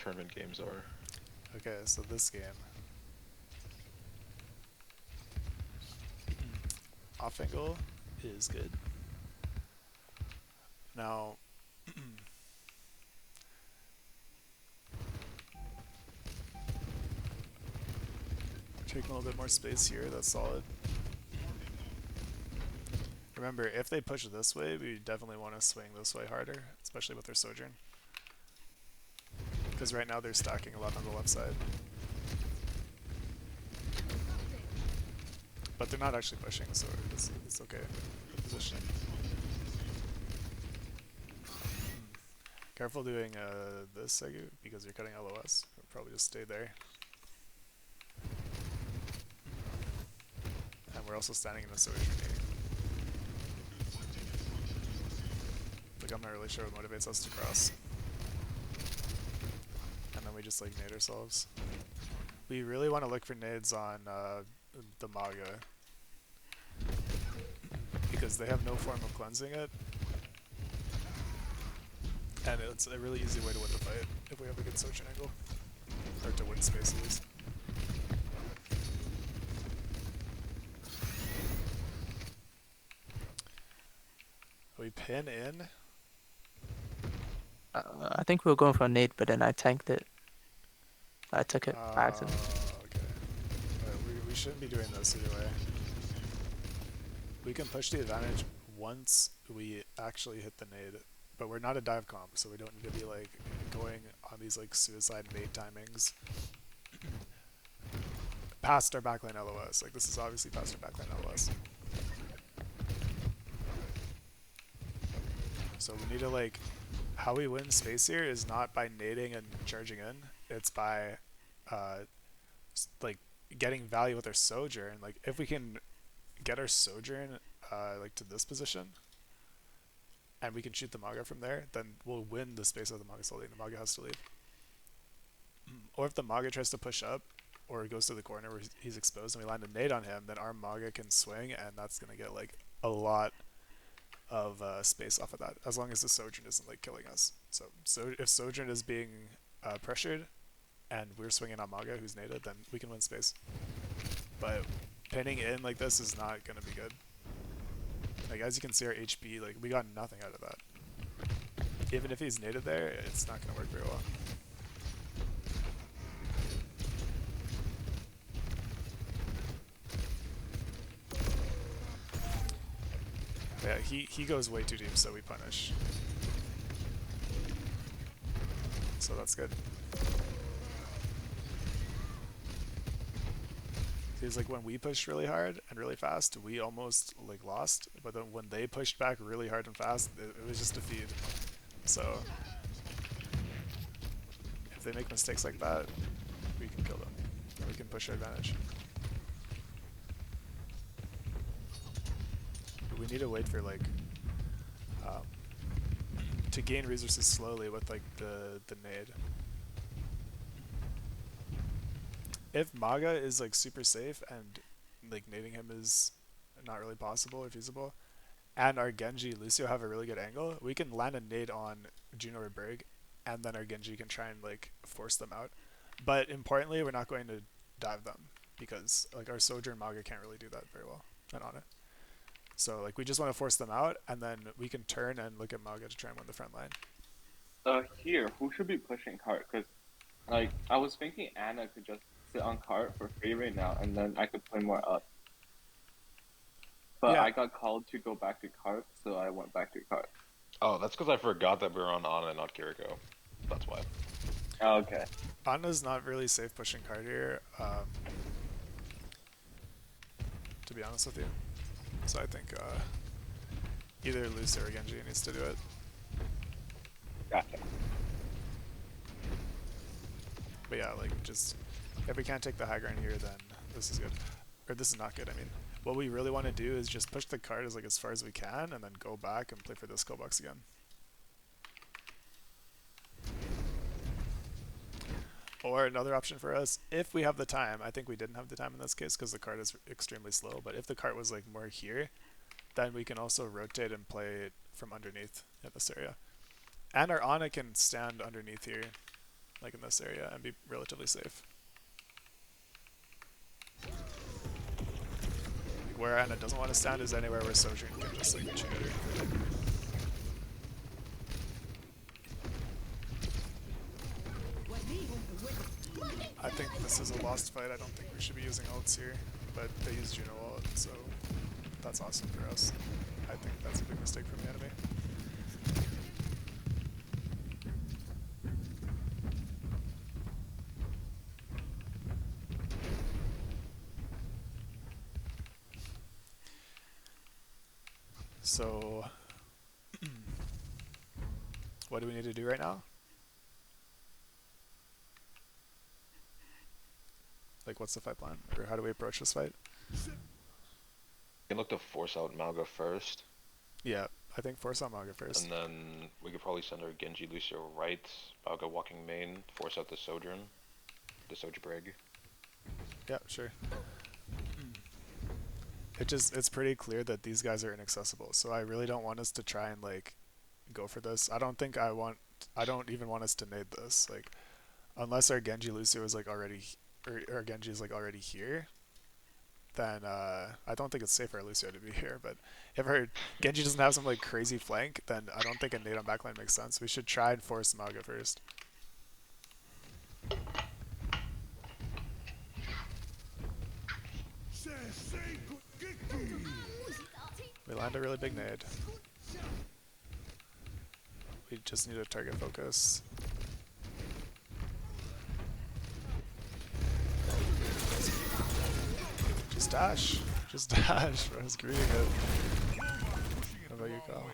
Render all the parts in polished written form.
tournament games are. Okay, so this game. Off angle is good. Now, taking a little bit more space here, that's solid. Remember, if they push this way, we definitely want to swing this way harder, especially with their Sojourn. Because right now they're stacking a lot on the left side. But they're not actually pushing, so it's okay. Good positioning. Careful doing this, Segu, because you're cutting LOS. We'll probably just stay there. And we're also standing in the Sojourn. Like, I'm not really sure what motivates us to cross. And then we just like nade ourselves. We really want to look for nades on the Maga. Because they have no form of cleansing it. And it's a really easy way to win the fight if we have a good Sojourn angle. Or to win space at least. We pin in. I think we were going for a nade, but then I tanked it. I took it by accident. Okay. We shouldn't be doing this either way. We can push the advantage once we actually hit the nade, but we're not a dive comp, so we don't need to be like going on these like suicide nade timings past our backline LOS. Like, this is obviously past our backline LOS. So we need to like, how we win space here is not by nading and charging in, it's by like getting value with our Sojourn. Like, if we can get our Sojourn like to this position and we can shoot the Maga from there, then we'll win the space of the Maga slowly and the Maga has to leave. Or if the Maga tries to push up or goes to the corner where he's exposed and we land a nade on him, then our Maga can swing and that's going to get like a lot of space off of that, as long as the Sojourn isn't like killing us. So if Sojourn is being pressured and we're swinging on Maga who's naded, then we can win space. But pinning in like this is not going to be good. Like, as you can see, our HP, like, we got nothing out of that. Even if he's naded there, it's not going to work very well. Yeah, he goes way too deep, so we punish. So that's good. It's like when we pushed really hard and really fast, we almost like lost. But then when they pushed back really hard and fast, it was just a feed. So if they make mistakes like that, we can kill them. And we can push our advantage. But we need to wait for like to gain resources slowly with like the nade. If Maga is like super safe and like nading him is not really possible or feasible, and our Genji Lucio have a really good angle, we can land a nade on Juno or Berg, and then our Genji can try and like force them out. But importantly, we're not going to dive them because like our Sojourn Maga can't really do that very well and on it. So like we just want to force them out, and then we can turn and look at Maga to try and win the front line. Here, who should be pushing cart? Because, like, I was thinking Anna could just sit on cart for free right now, and then I could play more up. But Yeah. I got called to go back to cart, so I went back to cart. Oh, that's because I forgot that we were on Ana and not Kiriko. That's why. Oh, okay. Anna's not really safe pushing card here, to be honest with you. So I think either Lucio or Genji needs to do it. Gotcha. But yeah, like, just if we can't take the high ground here, then this is good. Or this is not good, I mean. What we really want to do is just push the card as far as we can and then go back and play for this kill box again. Or another option for us, if we have the time, I think we didn't have the time in this case because the card is extremely slow, but if the card was like more here, then we can also rotate and play it from underneath in this area. And our Ana can stand underneath here. like in this area, and be relatively safe. Like where Anna doesn't want to stand is anywhere where Sojourn can just like cheat her. I think this is a lost fight. I don't think we should be using ults here, but they use Juno ult, so that's awesome for us. I think that's a big mistake from the enemy. So, what do we need to do right now? Like, what's the fight plan? Or how do we approach this fight? You can look to force out Malga first, Yeah, I think force on Maga first. and then we could probably send our Genji Lucio right, Malga walking main, force out the Sojourn, the Sojourn Brig. Yeah, sure. It's pretty clear that these guys are inaccessible, so I really don't want us to try and like go for this. I don't even want us to nade this. Like, unless our Genji Lucio is like already, or our Genji is like already here, then I don't think it's safe for our Lucio to be here. But if our Genji doesn't have some like crazy flank, then I don't think a nade on backline makes sense. We should try and force Maga first. We land a really big nade. We just need a target focus. Just dash. Just dash. I was greeting it. What about you, Kyle?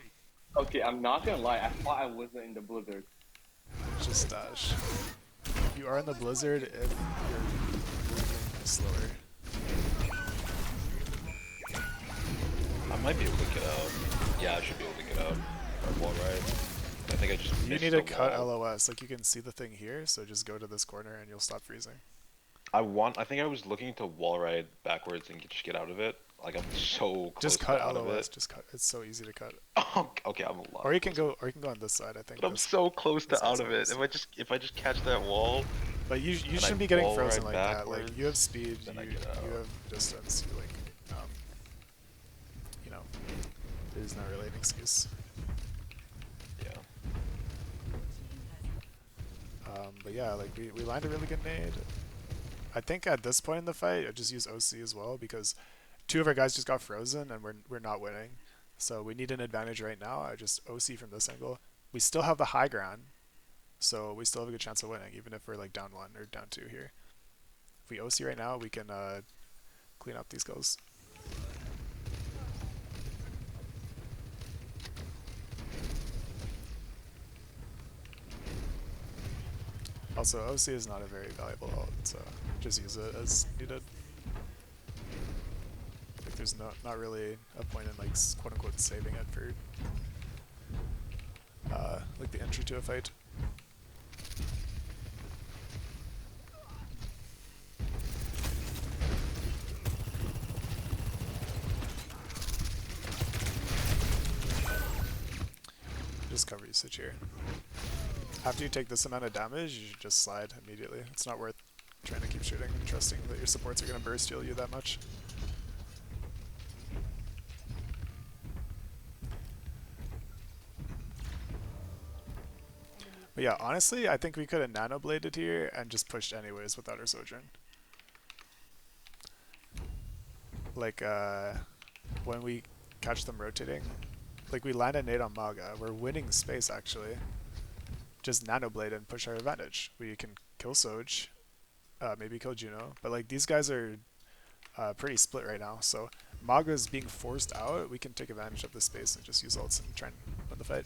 Okay, I'm not gonna lie. I thought I wasn't in the blizzard. Just dash. You are in the blizzard if you're moving slower. I might be able to get out. Yeah, I should be able to get out. Or wall ride. I think I just You missed need the to cut wall. LOS. Like, you can see the thing here, so just go to this corner and you'll stop freezing. I think I was looking to wall ride backwards and just get out of it. Like I'm so close Just cut to out of LOS. it. Just cut. It's so easy to cut. Oh, okay, I'm a lot. Or you can go on this side. I think. But I'm this- so close this to out one's of it. almost- If I just catch that wall, But you I shouldn't be getting wall frozen ride like that. Like, you have backwards, speed, then I you get out. have distance. You like, you know, there's not really an excuse. yeah. But yeah, like we lined a really good nade. I think at this point in the fight, I just use OC as well because two of our guys just got frozen and we're not winning. So we need an advantage right now. I just OC from this angle. We still have the high ground, so we still have a good chance of winning, even if we're like down 1 or down 2 here. If we OC right now, we can clean up these goals. Also, OC is not a very valuable ult, so just use it as needed. Like, there's not really a point in like quote unquote saving it for like the entry to a fight. Just cover usage here. After you take this amount of damage, you should just slide immediately. It's not worth trying to keep shooting and trusting that your supports are going to burst heal you that much. But yeah, honestly, I think we could have nano-bladed here and just pushed anyways without our Sojourn. Like, when we catch them rotating, like we land a nade on Maga, we're winning space actually. Just nano-blade and push our advantage. We can kill Soj, maybe kill Juno, but like these guys are pretty split right now, so Maga's being forced out, we can take advantage of the space and just use ults and try and win the fight.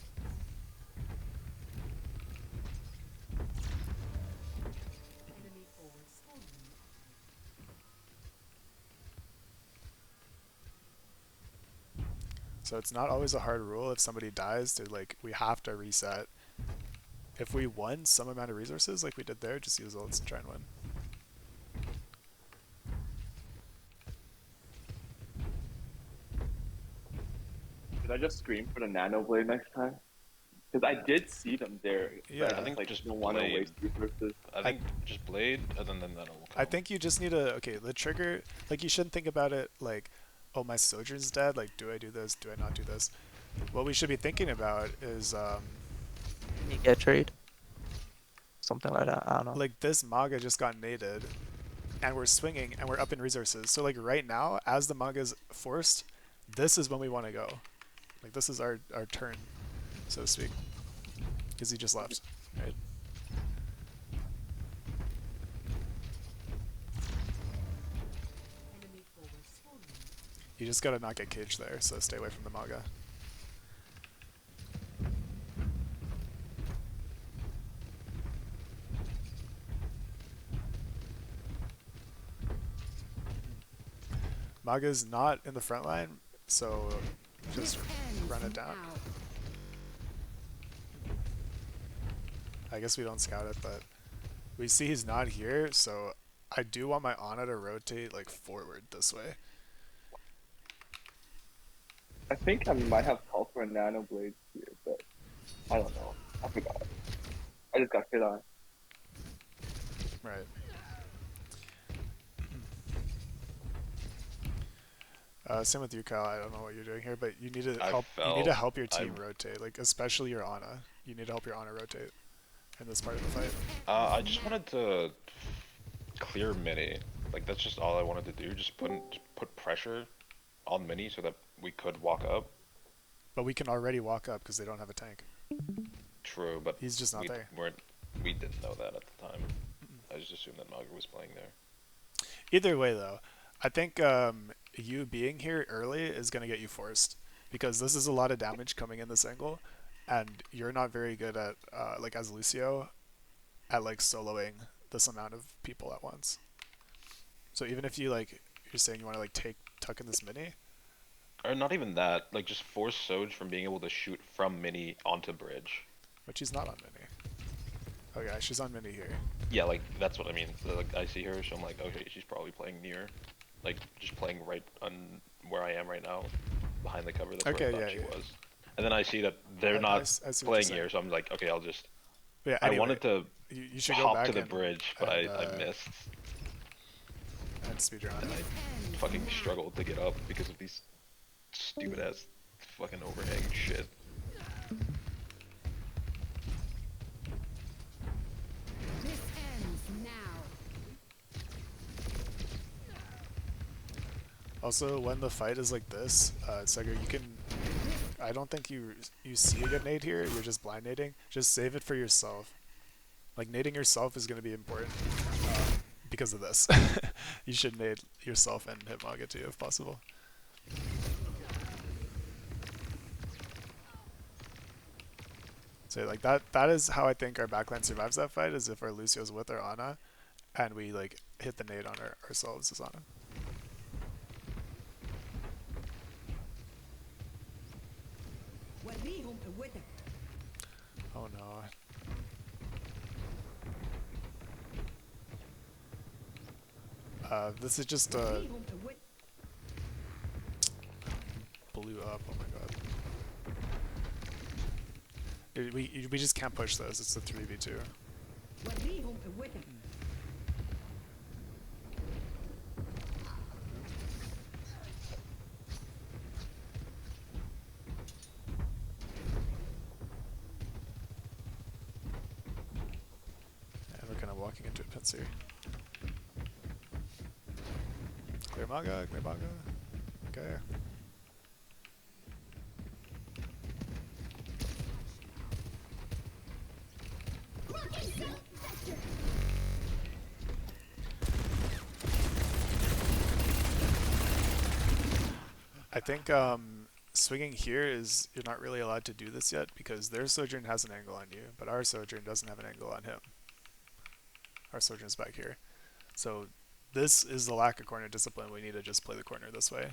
So it's not always a hard rule if somebody dies to like, we have to reset. If we won some amount of resources like we did there, just use ults and try and win. Should I just scream for the nano blade next time? Because I did see them there. Yeah. But I think like, just don't want to blade. waste resources. I think just blade, and then that'll come. I think you just need to, okay, the trigger, like you shouldn't think about it like, oh, my sojourn's dead, like do I do this, do I not do this? What we should be thinking about is You get trade. Something like that. I don't know. like this Maga just got naded and we're swinging and we're up in resources. So like right now, as the Maga's forced, this is when we want to go. Like this is our turn, so to speak. Because he just left, right? You just gotta not get caged there, so stay away from the Maga. Maga's not in the front line, so just run it down. I guess we don't scout it, but we see he's not here, so I do want my Ana to rotate like forward this way. I think I might have called for a nano blade here, but I don't know. I forgot. I just got hit on. Right. Same with you, Kyle. I don't know what you're doing here, but you need to help. You need to help your team rotate, like especially your Ana. You need to help your Ana rotate in this part of the fight. I just wanted to clear Mini. Like that's just all I wanted to do. Just put pressure on Mini so that we could walk up. But we can already walk up because they don't have a tank. True, but He's just not there. We didn't know that at the time. I just assumed that Maga was playing there. Either way, though, I think you being here early is going to get you forced because this is a lot of damage coming in this angle, and you're not very good at like as Lucio at like soloing this amount of people at once. So even if you like, you're saying you want to like tuck in this mini, or not even that, like just force Soj from being able to shoot from Mini onto bridge. but she's not on mini. Oh yeah, she's on mini here. Yeah, like that's what I mean. So, like I see her, so I'm like, okay, she's probably playing near, like just playing right on where I am right now, behind the cover. That's where I thought she was. And then I see that they're not I see what playing you're here, so I'm like, okay, I'll just. But yeah, anyway, I wanted to you should go hop back to the and, bridge, but I missed. And speedrun. And I fucking struggled to get up because of these stupid ass fucking overhang shit. Also, when the fight is like this, Sugger, you can. I don't think you see a good nade here. You're just blind nading. Just save it for yourself. Like nading yourself is going to be important because of this. You should nade yourself and hit Maga too if possible. So like that is how I think our backline survives that fight, is if our Lucio's with our Ana and we like hit the nade on ourselves as Ana. Oh no. This is just blew up. Oh my god. We just can't push this. It's a 3v2. And we're kind of walking into a pits here. Clear Maga, clear Maga. Okay. I think swinging here is, you're not really allowed to do this yet because their Sojourn has an angle on you, but our Sojourn doesn't have an angle on him. Our Sojourn's back here. So this is the lack of corner discipline. We need to just play the corner this way.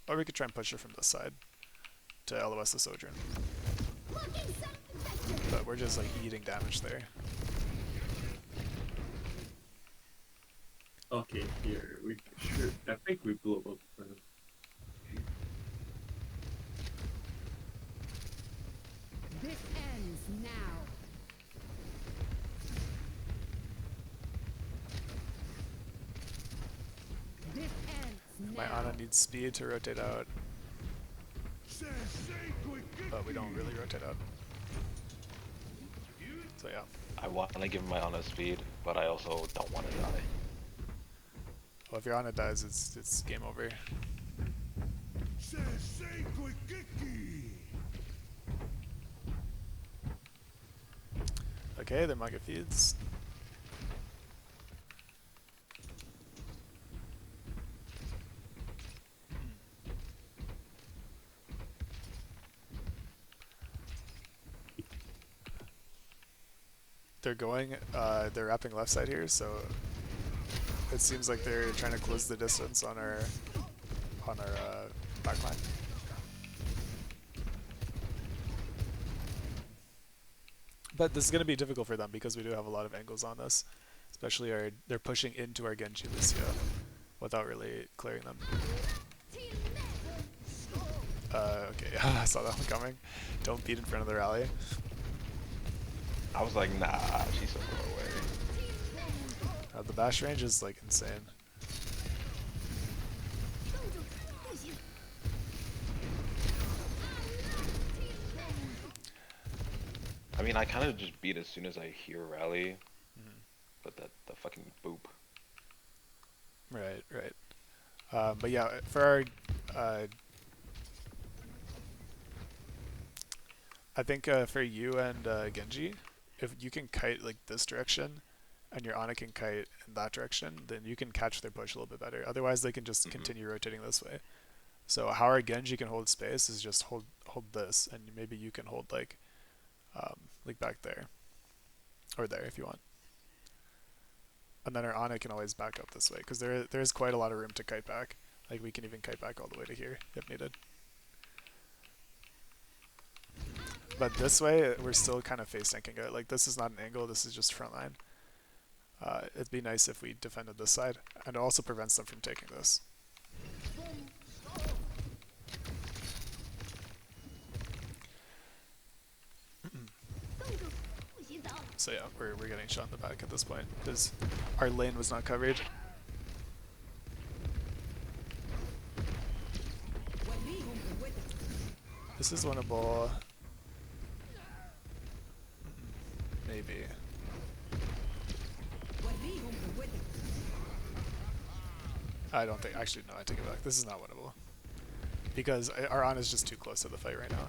Or we could try and push her from this side to LOS the Sojourn. But we're just like eating damage there. Okay, here we should. I think we blew up for them. This ends now. This ends My now. Ana needs speed to rotate out. But we don't really rotate out. So yeah. I want to give my Ana speed, but I also don't want to die. Well, if your Ana dies, it's game over. Okay, the manga feeds. They're going, they're wrapping left side here, so it seems like they're trying to close the distance on our backline. But this is going to be difficult for them because we do have a lot of angles on this, especially they're pushing into our Genji Lucio without really clearing them. Okay, I saw that one coming. Don't beat in front of the rally. I was like, nah, she's so far away. The bash range is like insane. I mean, I kind of just beat as soon as I hear rally, but the fucking boop. Right, right. But yeah, for our, I think for you and Genji, if you can kite like this direction, and your Ana can kite in that direction, then you can catch their push a little bit better. Otherwise, they can just continue rotating this way. So how our Genji can hold space is just hold this, and maybe you can hold like back there, or there if you want. And then our Ana can always back up this way, because there is quite a lot of room to kite back. Like we can even kite back all the way to here if needed. But this way, we're still kind of face tanking it. Like this is not an angle, this is just front line. It'd be nice if we defended this side, and it also prevents them from taking this. So yeah, we're getting shot in the back at this point, because our lane was not covered. This is winnable. Maybe. I don't think, actually no, I take it back. This is not winnable. Because our Ana is just too close to the fight right now.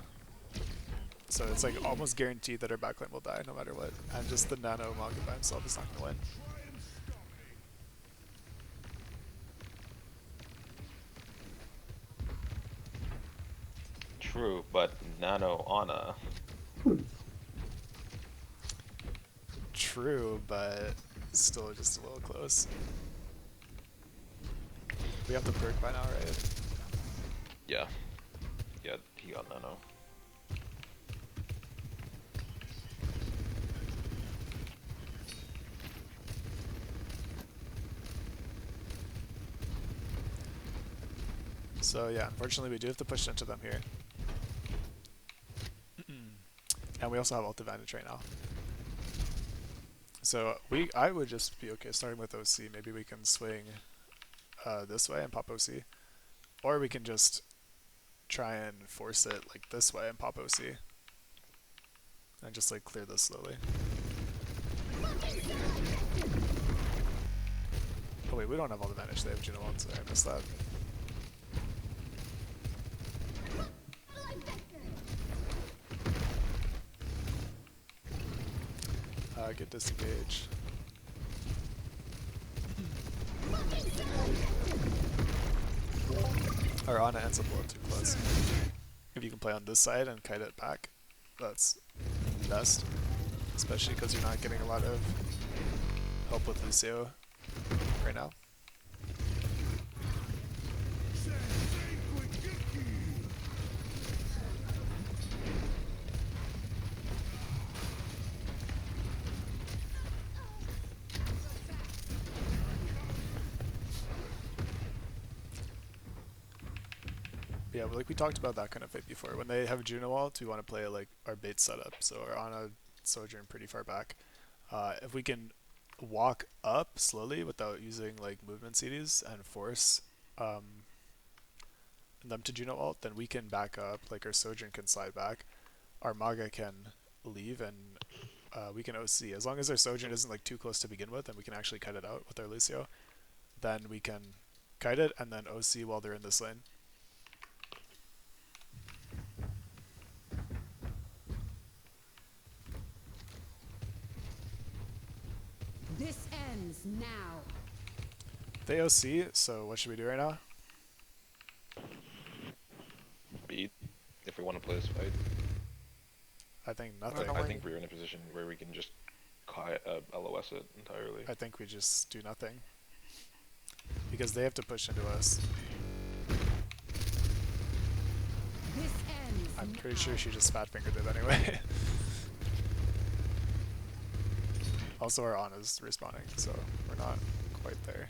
So it's like almost guaranteed that our backline will die no matter what. And just the nano manga by himself is not going to win. True, but nano Ana. True, but still just a little close. We have the perk by now, right? Yeah. Yeah, he got nano. So yeah, unfortunately we do have to push into them here. And we also have ult advantage right now. So I would just be okay starting with OC. Maybe we can swing this way and pop OC. Or we can just try and force it like this way and pop OC. And just like clear this slowly. Oh wait, we don't have all the advantage. They have Juno ult, so I missed that. Get disengaged. Our Ana ends up a little too close. If you can play on this side and kite it back, that's best. Especially because you're not getting a lot of help with Lucio right now. Yeah, like we talked about that kind of fight before. When they have Juno ult, we want to play like our bait setup. So we're on a Sojourn pretty far back. If we can walk up slowly without using like movement CDs and force them to Juno ult, then we can back up. Like our Sojourn can slide back. Our Maga can leave and we can OC. As long as our Sojourn isn't like too close to begin with and we can actually kite it out with our Lucio, then we can kite it and then OC while they're in this lane. This ends now. They OC, so what should we do right now? Beat if we want to play this fight. I think nothing. I think we're in a position where we can just LOS it entirely. I think we just do nothing. Because they have to push into us. This ends I'm pretty now. sure she just fat fingered it anyway. Also our Ana's respawning, so we're not quite there.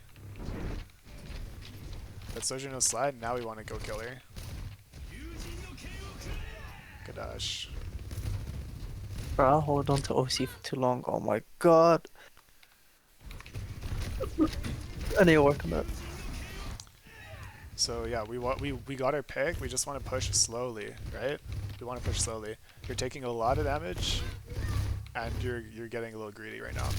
But Sojourn no slide, now we want to go kill her. Kadash. Bro, I'll hold on to OC for too long. Oh my god. I need to work on that. So yeah, we got our pick. We just want to push slowly, right? We want to push slowly. You're taking a lot of damage, and you're getting a little greedy right now.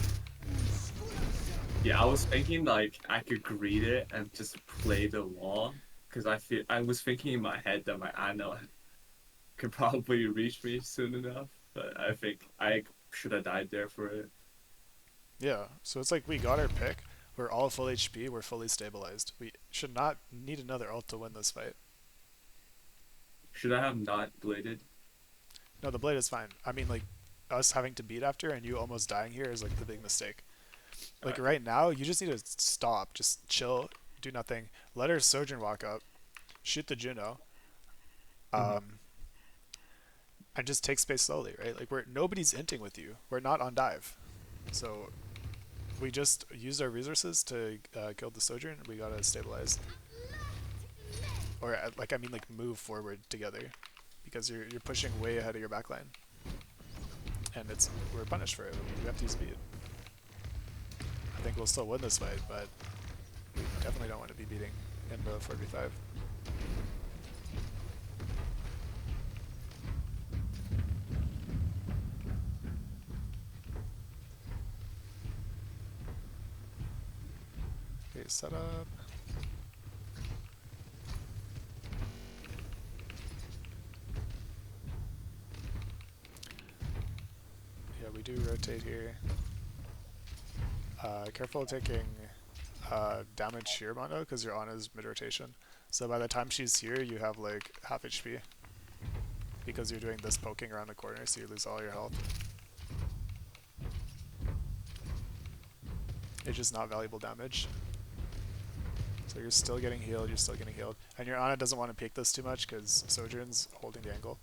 Yeah, I was thinking like I could greet it and just play the wall, because I was thinking in my head that my Ana could probably reach me soon enough, but I think I should have died there for it. Yeah, so it's like we got our pick. We're all full HP. We're fully stabilized. We should not need another ult to win this fight. Should I have not bladed? No, the blade is fine. I mean, like, us having to beat after and you almost dying here is like the big mistake. Like right now, you just need to stop, just chill, do nothing. Let her Sojourn walk up, shoot the Juno, and just take space slowly, right? Like nobody's inting with you. We're not on dive, so we just use our resources to kill the Sojourn. We gotta stabilize, or like I mean like move forward together, because you're pushing way ahead of your backline, and we're punished for it. We have to use speed. I think we'll still win this fight, but we definitely don't want to be beating in the 4v5. Okay, set up. Yeah, we do rotate here. Careful taking damage here, Mondo, because you're on his mid-rotation. So by the time she's here, you have like half HP. Because you're doing this poking around the corner, so you lose all your health. It's just not valuable damage. So you're still getting healed, And your Ana doesn't want to peek this too much, because Sojourn's holding the angle.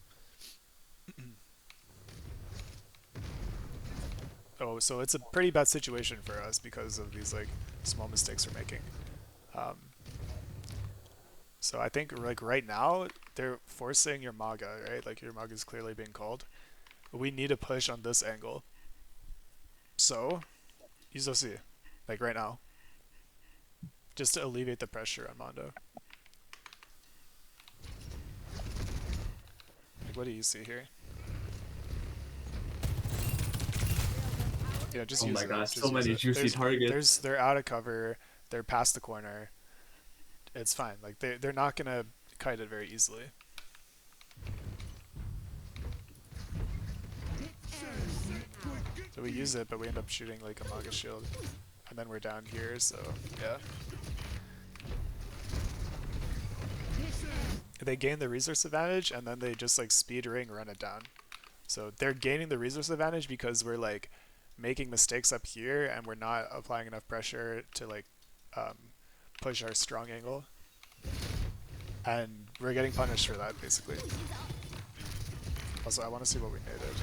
Oh, so it's a pretty bad situation for us because of these like small mistakes we're making. So I think like right now they're forcing your Maga, right? Like your Maga is clearly being called. We need to push on this angle. So use OC, like right now, just to alleviate the pressure on Mondo. Like what do you see here? Yeah, just use it. Oh my god, Just so many juicy targets. They're out of cover. They're past the corner. It's fine. Like they're not gonna kite it very easily. So we use it, but we end up shooting like a Maga shield, and then we're down here. So yeah. They gain the resource advantage, and then they just like speed ring run it down. So they're gaining the resource advantage because we're like making mistakes up here and we're not applying enough pressure to like push our strong angle, and we're getting punished for that basically. Also, I want to see what we naded.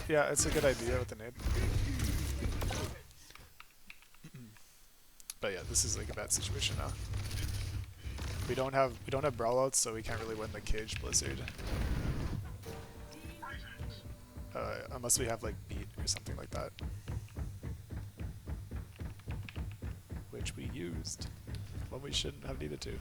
Yeah, it's a good idea with the nade. But yeah, this is like a bad situation now. We don't have brawl outs, so we can't really win the cage blizzard. Unless we have like beat or something like that, which we used when we shouldn't have needed to.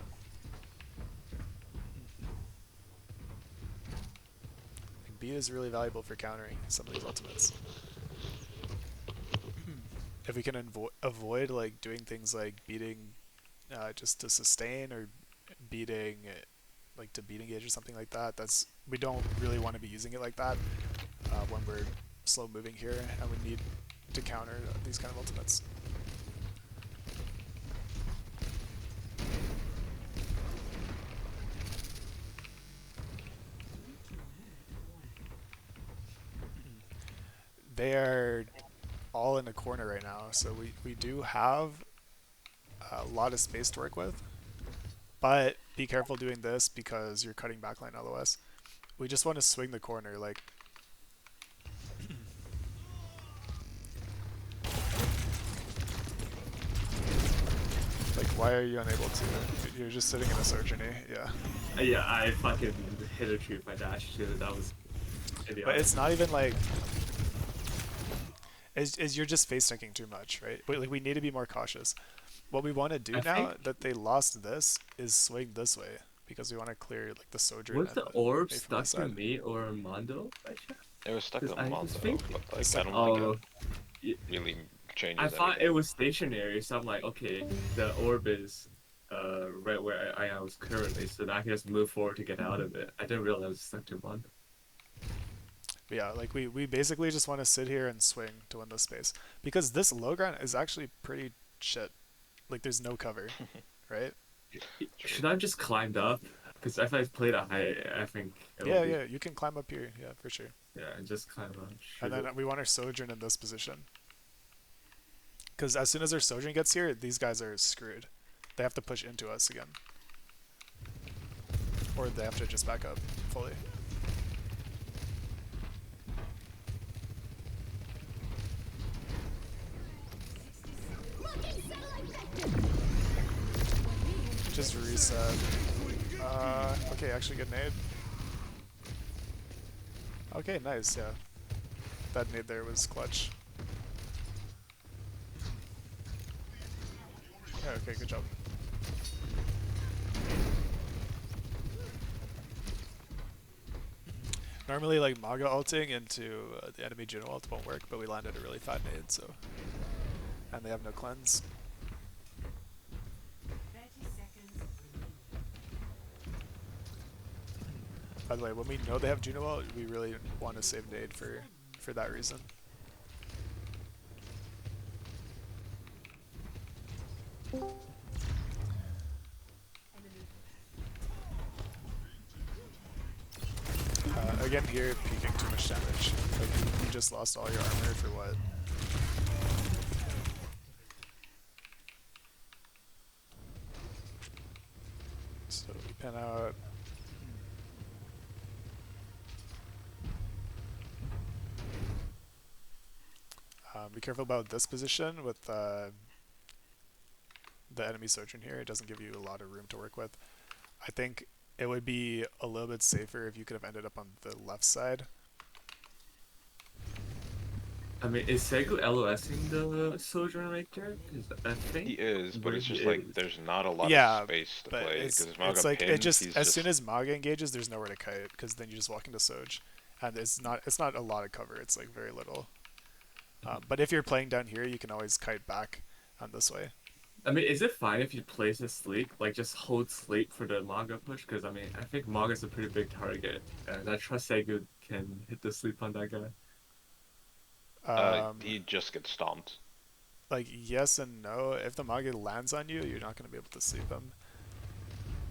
Beat is really valuable for countering some of these ultimates. If we can avoid like doing things like beating just to sustain, or beating like to beat engage or something like that, we don't really want to be using it like that when we're slow moving here and we need to counter these kind of ultimates. They are all in the corner right now, so we do have a lot of space to work with, but be careful doing this because you're cutting backline otherwise. We just want to swing the corner, like why are you unable to? You're just sitting in a sojourner, yeah. Yeah, I fucking hit a tree with my dash too. That was idiotic. But it's not even like you're just face tanking too much, right? Like we need to be more cautious. What we want to do now that they lost this is swing this way because we want to clear like the sojourner. Was the orb stuck to me or Mondo? It was stuck on Mondo, but like, I don't think it really changes. I thought it was stationary, so I'm like, okay, the orb is right where I was currently, so that I can just move forward to get out of it. I didn't realize it was stuck to Mondo. Yeah, like we basically just want to sit here and swing to win this space because this low ground is actually pretty shit. Like there's no cover, right? Should I have just climbed up? Because if I played a high, I think. Yeah, you can climb up here. Yeah, for sure. Yeah, and just climb up. And then we want our sojourn in this position. Because as soon as our sojourn gets here, these guys are screwed. They have to push into us again, or they have to just back up fully. Just reset. Okay, actually good nade. Okay, nice, yeah. That nade there was clutch. Yeah, okay, good job. Normally, like, Maga ulting into the enemy Juno ult won't work, but we landed a really fat nade, so... And they have no cleanse. By the way, when we know they have Juno ult, we really want to save nade for that reason. Again here, peeking too much damage. Like, you just lost all your armor for what? So we pen out. Be careful about this position with the enemy sojourn here. It doesn't give you a lot of room to work with. I think it would be a little bit safer if you could have ended up on the left side. I mean, is Segu LOSing the Sojourn right there? I think he is, but it's just like there's not a lot of space to play. It's like it just as soon as Maga engages, there's nowhere to kite because then you just walk into Soj, and it's not a lot of cover. It's like very little. But if you're playing down here, you can always kite back on this way. I mean, is it fine if you place a sleep? Like, just hold sleep for the Maga push? Because, I mean, I think Maga's a pretty big target. And I trust Segu can hit the sleep on that guy. He just gets stomped. Like, yes and no. If the Maga lands on you, you're not going to be able to sleep him.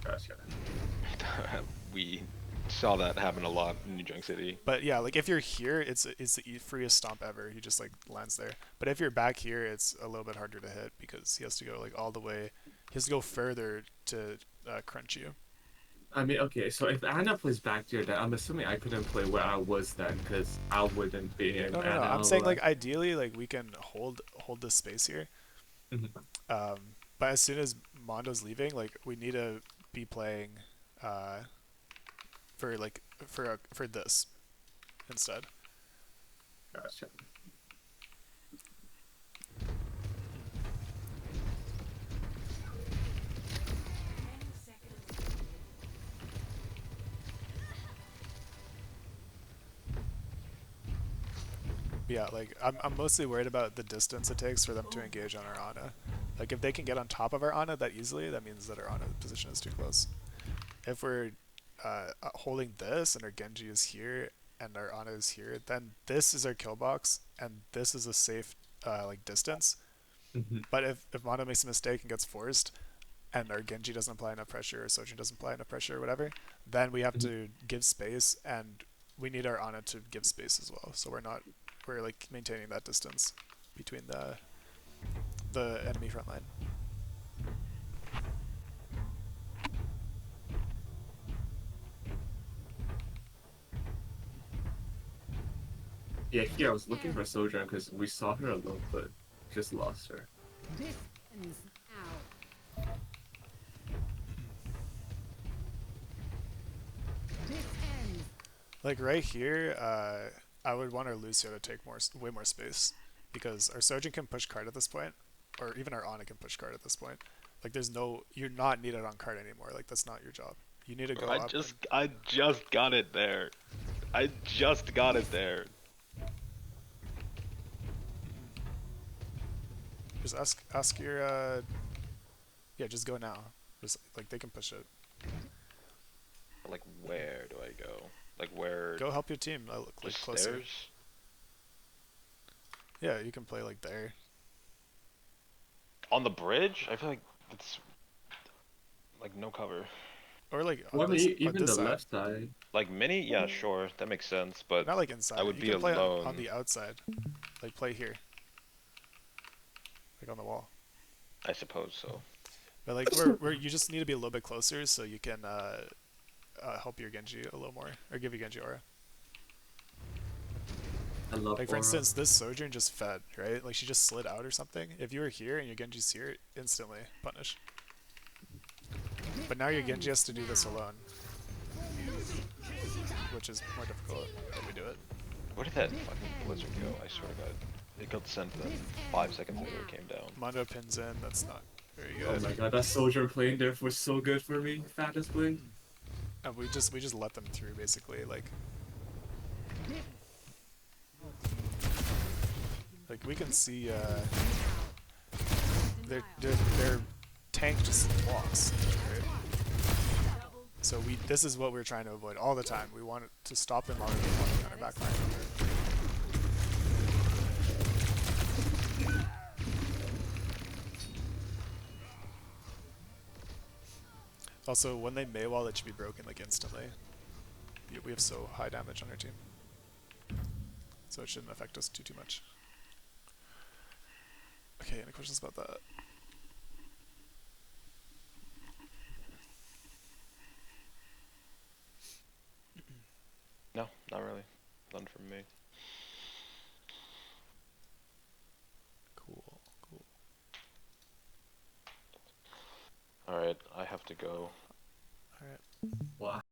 Gotcha. We saw that happen a lot in New Junk City. But yeah, like if you're here, it's the freest stomp ever. He just like lands there. But if you're back here, it's a little bit harder to hit because he has to go like all the way. He has to go further to crunch you. I mean, okay, so if Anna plays back there, then I'm assuming I couldn't play where I was then because I wouldn't be in. No. I'm saying like ideally, like we can hold the space here. But as soon as Mondo's leaving, like we need to be playing for this instead. Gotcha. Yeah, like I'm mostly worried about the distance it takes for them to engage on our Ana. Like if they can get on top of our Ana that easily, that means that our Ana position is too close. If we're holding this and our Genji is here and our Ana is here, then this is our kill box and this is a safe like distance. But if Mono makes a mistake and gets forced, and our Genji doesn't apply enough pressure, or Sojin doesn't apply enough pressure, or whatever, then we have to give space, and we need our Ana to give space as well. So we're like maintaining that distance between the enemy front line. Yeah, here I was looking for Sojourn because we saw her a little, but just lost her. This ends now. This ends. Like right here, I would want our Lucio to take way more space, because our Sojourn can push card at this point, or even our Ana can push card at this point. Like you're not needed on card anymore. Like that's not your job. You need to go up. I just got it there. I just got it there. Just ask your yeah, just go now. Just like they can push it. Like where do I go? Like where? Go help your team. Look like Just closer. stairs? Yeah, you can play like there. On the bridge? I feel like it's like no cover. Or like Well, on this, even on this the side. left side. Like mini? Yeah, sure, that makes sense. But Not like inside. I would you be can play alone. on the outside. Like play here. Like on the wall. I suppose so. But like you just need to be a little bit closer so you can help your Genji a little more, or give your Genji aura. I love Like for aura. instance, this Sojourn just fed, right? Like she just slid out or something. If you were here and your Genji's here, instantly punish. But now your Genji has to do this alone, which is more difficult, but we do it. Where did that fucking blizzard go? I swear to God. It got sent then 5 seconds later it came down. Mondo pins in, that's not very Oh good. my god, that Sojourn playing there was so good for me. Fattest play. And we just let them through basically, like we can see their tank just walks, right? So this is what we're trying to avoid all the time. We want to stop them while they're walking on our back line. Also, when they Maywall, it should be broken like instantly. We have so high damage on our team, so it shouldn't affect us too much. Okay, any questions about that? No, not really. None from me. Cool. Alright, I have to go. Alright. Wow.